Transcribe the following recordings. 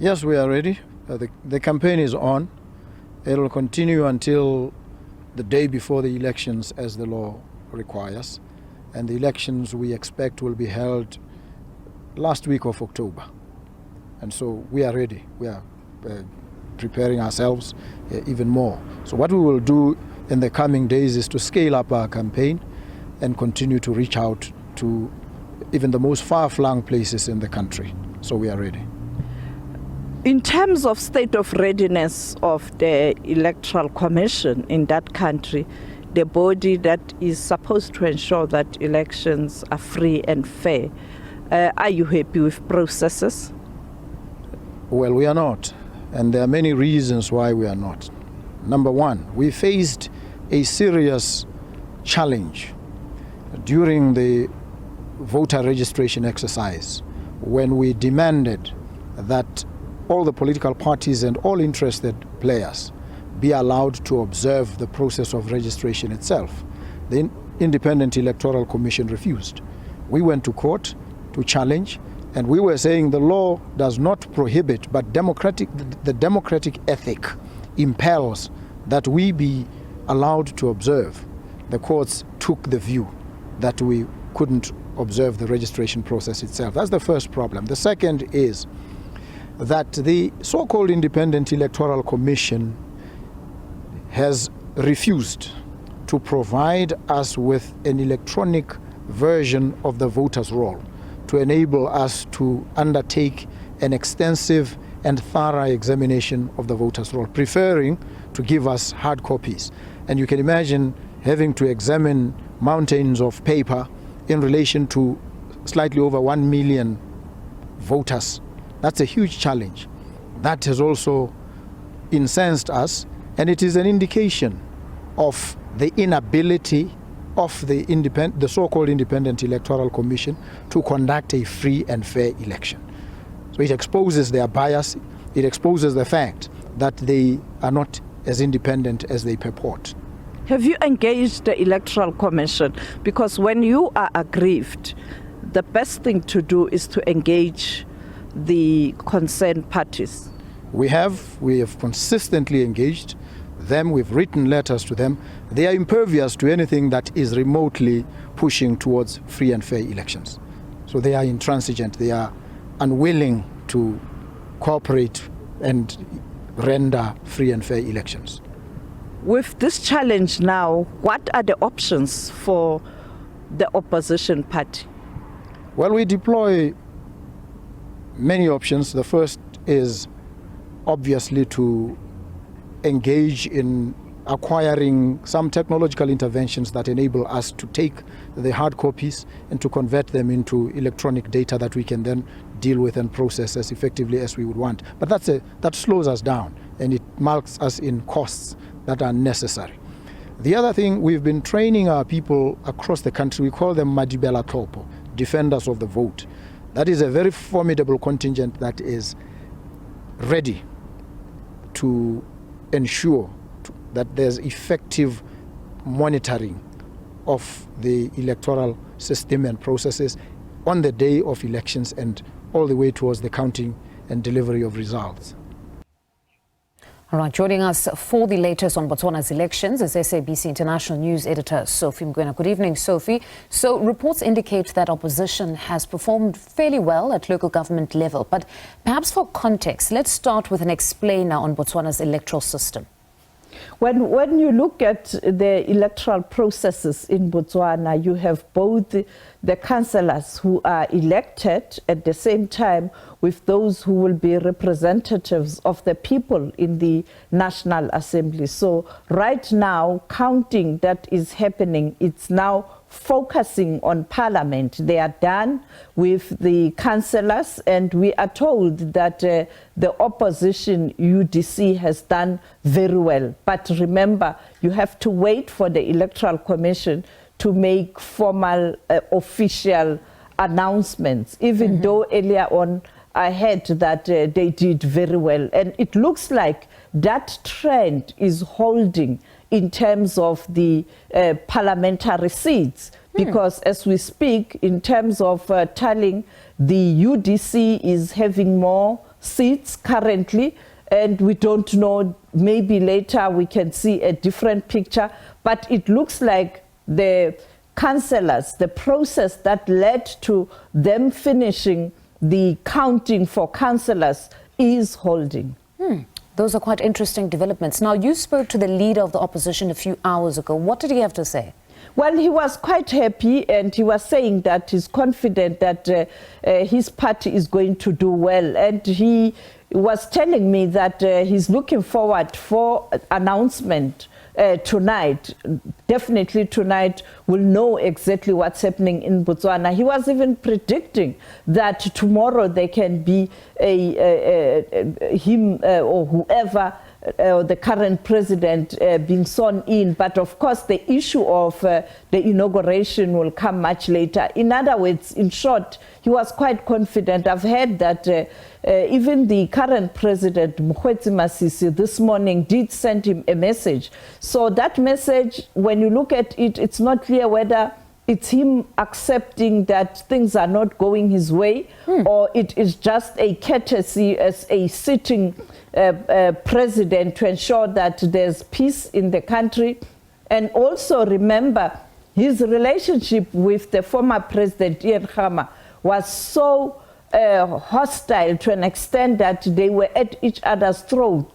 Yes, we are ready. The campaign is on. It will continue until the day before the elections as the law requires. And the elections we expect will be held last week of October. And so we are ready. We are preparing ourselves even more. So what we will do in the coming days is to scale up our campaign and continue to reach out to even the most far-flung places in the country. So we are ready. In terms of state of readiness of the Electoral Commission in that country, the body that is supposed to ensure that elections are free and fair, are you happy with processes? Well, we are not, and there are many reasons why we are not. Number one, we faced a serious challenge during the voter registration exercise when we demanded that all the political parties and all interested players be allowed to observe the process of registration itself. The Independent Electoral Commission refused. We went to court to challenge, and we were saying the law does not prohibit, but the democratic ethic impels that we be allowed to observe. The courts took the view that we couldn't observe the registration process itself. That's the first problem. The second is that the so-called Independent Electoral Commission has refused to provide us with an electronic version of the voter's roll to enable us to undertake an extensive and thorough examination of the voter's roll, preferring to give us hard copies. And you can imagine having to examine mountains of paper in relation to slightly over 1 million voters. That's a huge challenge. That has also incensed us, and it is an indication of the inability of the so-called Independent Electoral Commission to conduct a free and fair election. So it exposes their bias, it exposes the fact that they are not as independent as they purport. Have you engaged the Electoral Commission? Because when you are aggrieved, the best thing to do is to engage the concerned parties. We have consistently engaged them. We've written letters to them. They are impervious to anything that is remotely pushing towards free and fair elections. So they are intransigent. They are unwilling to cooperate and render free and fair elections. With this challenge now, what are the options for the opposition party? Well, we deploy many options. The first is obviously to engage in acquiring some technological interventions that enable us to take the hard copies and to convert them into electronic data that we can then deal with and process as effectively as we would want. But that slows us down, and it marks us in costs that are necessary. The other thing, we've been training our people across the country. We call them Madibela Topo, defenders of the vote. That is a very formidable contingent that is ready to ensure that there's effective monitoring of the electoral system and processes on the day of elections and all the way towards the counting and delivery of results. All right, joining us for the latest on Botswana's elections is SABC International News Editor Sophie Mokoenae. Good evening, Sophie. So reports indicate that opposition has performed fairly well at local government level. But perhaps for context, let's start with an explainer on Botswana's electoral system. When you look at the electoral processes in Botswana, you have both the councillors who are elected at the same time with those who will be representatives of the people in the National Assembly. So right now, counting that is happening, it's now focusing on Parliament. They are done with the councillors, and we are told that the opposition UDC has done very well. But remember, you have to wait for the Electoral Commission to make formal official announcements, even though earlier on I heard that they did very well. And it looks like that trend is holding in terms of the parliamentary seats, because as we speak, in terms of tallying, the UDC is having more seats currently, and we don't know, maybe later we can see a different picture, but it looks like the councillors, the process that led to them finishing the counting for councillors is holding. Those are quite interesting developments. Now, you spoke to the leader of the opposition a few hours ago. What did he have to say? Well, he was quite happy, and he was saying that he's confident that his party is going to do well. And he was telling me that he's looking forward for announcement tonight. Definitely tonight we'll know exactly what's happening in Botswana. He was even predicting that tomorrow there can be him or whoever, the current president being sworn in, but of course the issue of the inauguration will come much later. In other words, in short, he was quite confident. I've heard that even the current president, Mokoena, this morning did send him a message. So that message, when you look at it, it's not clear whether it's him accepting that things are not going his way, or it is just a courtesy as a sitting president to ensure that there's peace in the country. And also remember, his relationship with the former president, Ian Khama, was so hostile to an extent that they were at each other's throat.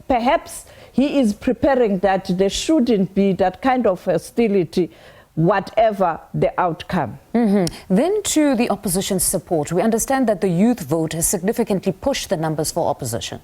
Perhaps he is preparing that there shouldn't be that kind of hostility, whatever the outcome. Then to the opposition support. We understand that the youth vote has significantly pushed the numbers for opposition.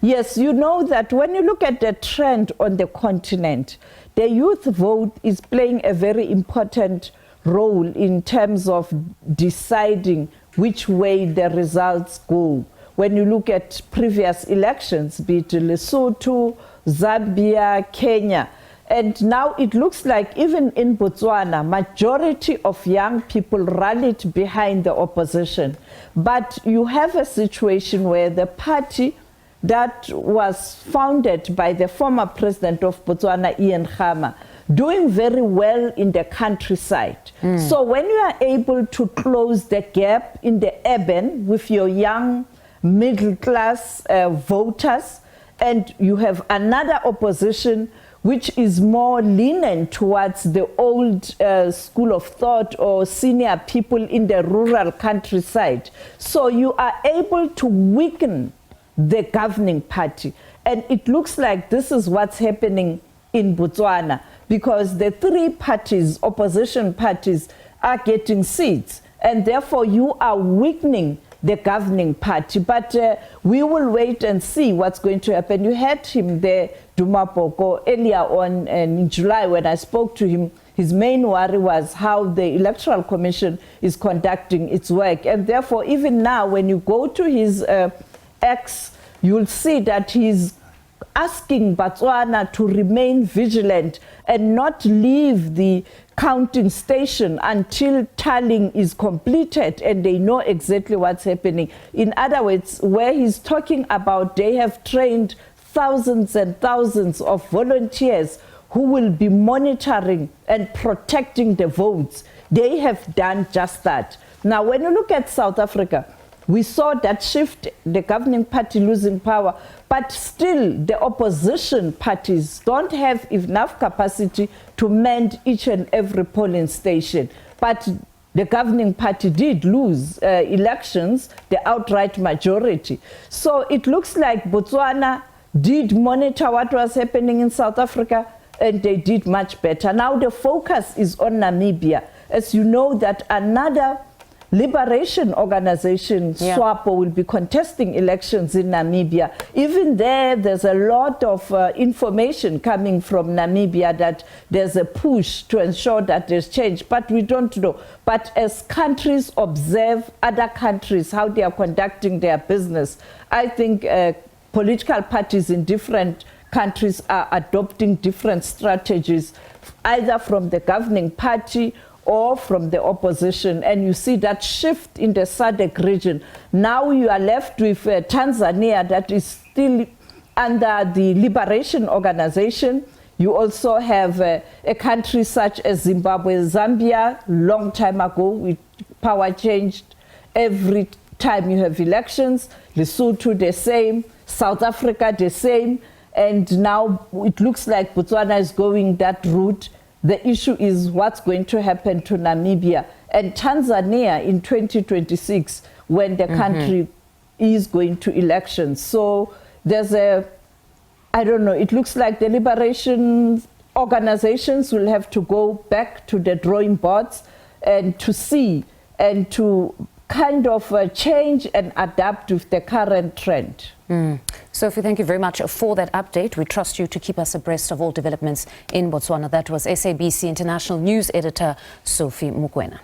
Yes, you know that when you look at the trend on the continent, the youth vote is playing a very important role in terms of deciding which way the results go. When you look at previous elections, be it Lesotho, Zambia, Kenya, and now it looks like even in Botswana, majority of young people rallied behind the opposition. But you have a situation where the party that was founded by the former president of Botswana, Ian Khama, doing very well in the countryside. So when you are able to close the gap in the urban with your young middle class voters, and you have another opposition which is more lenient towards the old school of thought or senior people in the rural countryside. So you are able to weaken the governing party. And it looks like this is what's happening in Botswana, because the three parties, opposition parties, are getting seats, and therefore you are weakening the governing party. But we will wait and see what's going to happen. You had him there, Duma Boko, earlier on in July when I spoke to him. His main worry was how the Electoral Commission is conducting its work. And therefore, even now, when you go to his X, you'll see that he's asking Botswana to remain vigilant and not leave the counting station until tallying is completed and they know exactly what's happening. In other words, where he's talking about they have trained thousands and thousands of volunteers who will be monitoring and protecting the votes. They have done just that. Now, when you look at South Africa, we saw that shift, the governing party losing power, but still the opposition parties don't have enough capacity to mend each and every polling station. But the governing party did lose elections, the outright majority. So it looks like Botswana did monitor what was happening in South Africa, and they did much better. Now the focus is on Namibia. As you know, that another liberation organization, SWAPO, will be contesting elections in Namibia. Even there's a lot of information coming from Namibia that there's a push to ensure that there's change, but we don't know. But as countries observe other countries, how they are conducting their business, I think political parties in different countries are adopting different strategies, either from the governing party or from the opposition. And you see that shift in the SADC region. Now you are left with Tanzania that is still under the Liberation Organization. You also have a country such as Zimbabwe, Zambia, long time ago, with power changed every time you have elections, Lesotho the same, South Africa the same, and now it looks like Botswana is going that route. The issue is what's going to happen to Namibia and Tanzania in 2026 when the country is going to elections. So there's I don't know, it looks like the liberation organizations will have to go back to the drawing boards and to see and to kind of change and adapt with the current trend. Sophie, thank you very much for that update. We trust you to keep us abreast of all developments in Botswana. That was SABC International News Editor Sophie Mokoenae.